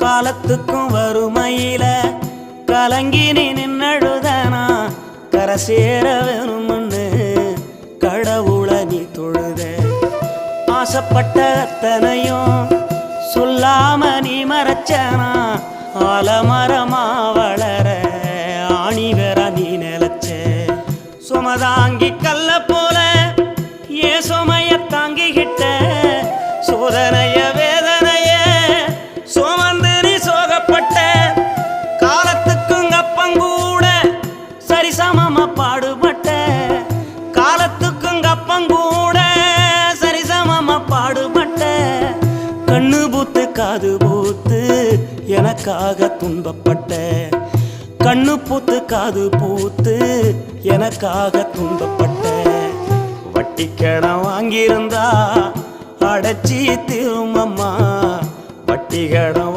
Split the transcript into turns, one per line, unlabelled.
காலத்துக்கும் வறுமையில கலங்கி நீ நின்னழுதனா கரை சேர வேணும்னு கடவுளை நீ தொழுத ஆசைப்பட்ட அத்தனையும் சொல்லாம நீ மறைச்சனா ஆலமரமா வளர ஆணி வேற நீ நிலச்ச சுமதாங்கி கல்ல போல ஏ சுமைய தாங்கிக்கிட்ட சோதனைய வேதனைய சுமந்து நீ சோகப்பட்ட காலத்துக்கும் அப்பங்கூட சரிசமமா பாடுபட்ட காலத்துக்கும் அப்பங்கூட சரிசமமா பாடுபட்ட கண்ணு பூத்து காது பூத்து எனக்காக துன்பப்பட்ட கண்ணு பூத்து காது பூத்து எனக்காக துன்பப்பட்ட வட்டி கடன் வாங்கியிருந்தா அடைச்சி திரும்பம்மா வட்டி கடன்